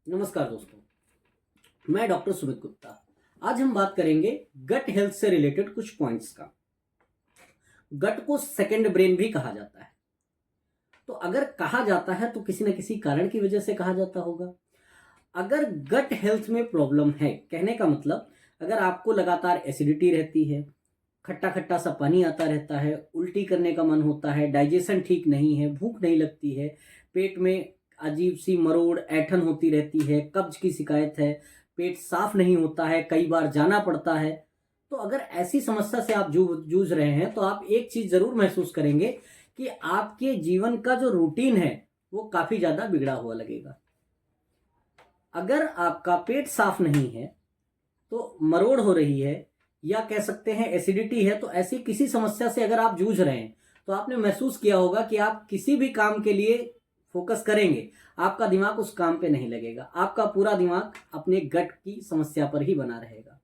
नमस्कार दोस्तों, मैं डॉक्टर सुमित गुप्ता। आज हम बात करेंगे गट हेल्थ से रिलेटेड कुछ पॉइंट्स का। गट को सेकंड ब्रेन भी कहा जाता है। तो अगर कहा जाता है तो किसी न किसी कारण की वजह से कहा जाता होगा। अगर गट हेल्थ में प्रॉब्लम है, कहने का मतलब अगर आपको लगातार एसिडिटी रहती है, खट्टा खट्टा सा पानी आता रहता है, उल्टी करने का मन होता है, डाइजेशन ठीक नहीं है, भूख नहीं लगती है, पेट में अजीब सी मरोड़ ऐठन होती रहती है, कब्ज की शिकायत है, पेट साफ नहीं होता है, कई बार जाना पड़ता है, तो अगर ऐसी समस्या से आप जूझ रहे हैं तो आप एक चीज जरूर महसूस करेंगे कि आपके जीवन का जो रूटीन है वो काफी ज्यादा बिगड़ा हुआ लगेगा। अगर आपका पेट साफ नहीं है तो मरोड़ हो रही है या कह सकते हैं एसिडिटी है, तो ऐसी किसी समस्या से अगर आप जूझ रहे हैं तो आपने महसूस किया होगा कि आप किसी भी काम के लिए फोकस करेंगे, आपका दिमाग उस काम पे नहीं लगेगा, आपका पूरा दिमाग अपने गट की समस्या पर ही बना रहेगा।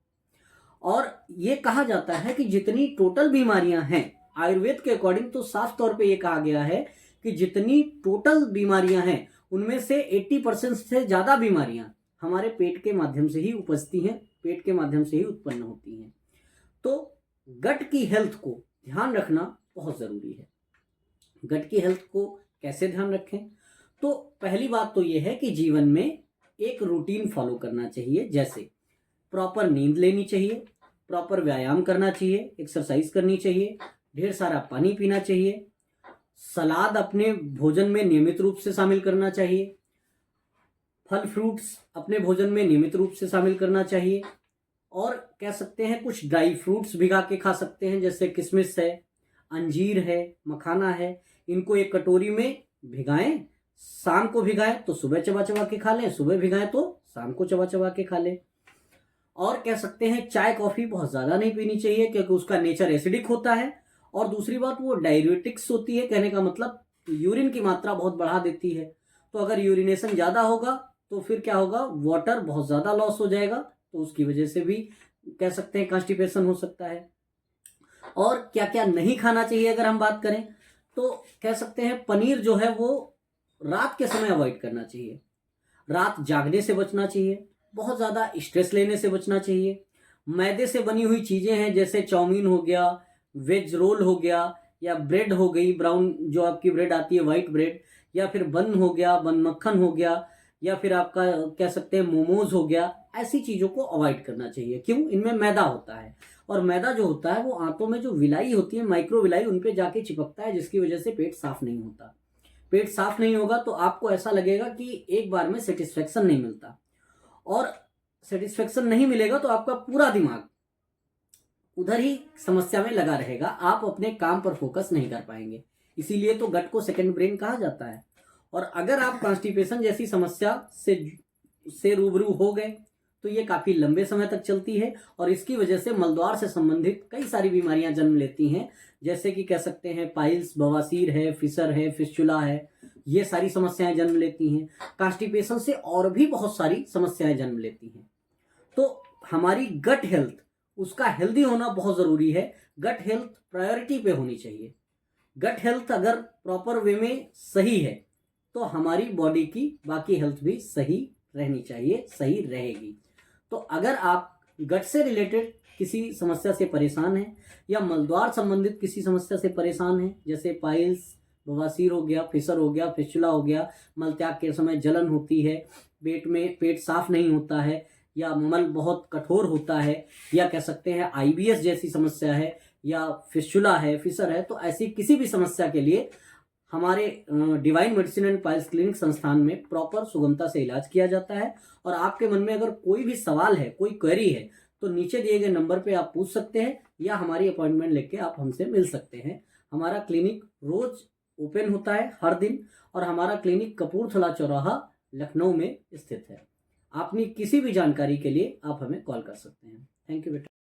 और ये कहा जाता है कि जितनी टोटल बीमारियां हैं, आयुर्वेद के अकॉर्डिंग तो साफ तौर पे ये कहा गया है कि जितनी टोटल बीमारियां हैं उनमें से 80% से ज्यादा बीमारियां हमारे पेट के माध्यम से ही उपजती हैं, पेट के माध्यम से ही उत्पन्न होती हैं। तो गट की हेल्थ को ध्यान रखना बहुत जरूरी है। गट की हेल्थ को कैसे ध्यान रखें? तो पहली बात तो यह है कि जीवन में एक रूटीन फॉलो करना चाहिए, जैसे प्रॉपर नींद लेनी चाहिए, प्रॉपर व्यायाम करना चाहिए, एक्सरसाइज करनी चाहिए, ढेर सारा पानी पीना चाहिए, सलाद अपने भोजन में नियमित रूप से शामिल करना चाहिए, फल फ्रूट्स अपने भोजन में नियमित रूप से शामिल करना चाहिए, और कह सकते हैं कुछ ड्राई फ्रूट्स भिगा के खा सकते हैं, जैसे किशमिश है, अंजीर है, मखाना है। इनको एक कटोरी में भिगाएं, शाम को भिगाएं तो सुबह चबा चबा के खा लें, सुबह भिगाएं तो शाम को चबा चबा के खा लें। और कह सकते हैं चाय कॉफी बहुत ज्यादा नहीं पीनी चाहिए क्योंकि उसका नेचर एसिडिक होता है, और दूसरी बात वो डाययूरेटिक्स होती है, कहने का मतलब यूरिन की मात्रा बहुत बढ़ा देती है। तो अगर यूरिनेशन ज्यादा होगा तो फिर क्या होगा, वाटर बहुत ज्यादा लॉस हो जाएगा, तो उसकी वजह से भी कह सकते हैं कॉन्स्टिपेशन हो सकता है। और क्या क्या नहीं खाना चाहिए अगर हम बात करें तो कह सकते हैं पनीर जो है वो रात के समय अवॉइड करना चाहिए, रात जागने से बचना चाहिए, बहुत ज़्यादा स्ट्रेस लेने से बचना चाहिए। मैदे से बनी हुई चीज़ें हैं जैसे चाउमीन हो गया, वेज रोल हो गया, या ब्रेड हो गई, ब्राउन जो आपकी ब्रेड आती है वाइट ब्रेड, या फिर बन हो गया, बन मक्खन हो गया, या फिर आपका कह सकते हैं मोमोज हो गया, ऐसी चीज़ों को अवॉइड करना चाहिए। क्यों? इनमें मैदा होता है, और मैदा जो होता है वो आंतों में जो विलाई होती है, माइक्रो विलाई, उन पे जाके चिपकता है, जिसकी वजह से पेट साफ नहीं होता। पेट साफ नहीं होगा तो आपको ऐसा लगेगा कि एक बार में सेटिस्फेक्शन नहीं मिलता, और सेटिस्फेक्शन नहीं मिलेगा तो आपका पूरा दिमाग उधर ही समस्या में लगा रहेगा, आप अपने काम पर फोकस नहीं कर पाएंगे। इसीलिए तो गट को सेकंड ब्रेन कहा जाता है। और अगर आप कॉन्स्टिपेशन जैसी समस्या से रूबरू हो गए तो ये काफी लंबे समय तक चलती है, और इसकी वजह से मलद्वार से संबंधित कई सारी बीमारियां जन्म लेती हैं, जैसे कि कह सकते हैं पाइल्स, बवासीर है, फिशर है, फिस्चुला है, ये सारी समस्याएं जन्म लेती हैं। कॉन्स्टिपेशन से और भी बहुत सारी समस्याएं जन्म लेती हैं। तो हमारी गट हेल्थ, उसका हेल्दी होना बहुत जरूरी है। गट हेल्थ प्रायोरिटी पे होनी चाहिए। गट हेल्थ अगर प्रॉपर वे में सही है तो हमारी बॉडी की बाकी हेल्थ भी सही रहनी चाहिए, सही रहेगी। तो अगर आप गट से रिलेटेड किसी समस्या से परेशान हैं, या मलद्वार संबंधित किसी समस्या से परेशान हैं, जैसे पाइल्स, बवासीर हो गया, फिशर हो गया, फिस्चुला हो गया, मलत्याग के समय जलन होती है, पेट में पेट साफ नहीं होता है, या मल बहुत कठोर होता है, या कह सकते हैं आईबीएस जैसी समस्या है, या फिस्चुला है, फिशर है, तो ऐसी किसी भी समस्या के लिए हमारे divine medicine and piles clinic संस्थान में प्रॉपर सुगमता से इलाज किया जाता है। और आपके मन में अगर कोई भी सवाल है, कोई क्वेरी है, तो नीचे दिए गए नंबर पे आप पूछ सकते हैं, या हमारी अपॉइंटमेंट लेके आप हमसे मिल सकते हैं। हमारा क्लिनिक रोज ओपन होता है हर दिन, और हमारा क्लिनिक कपूरथला चौराहा लखनऊ में स्थित है। अपनी किसी भी जानकारी के लिए आप हमें कॉल कर सकते हैं। थैंक यू बेटा।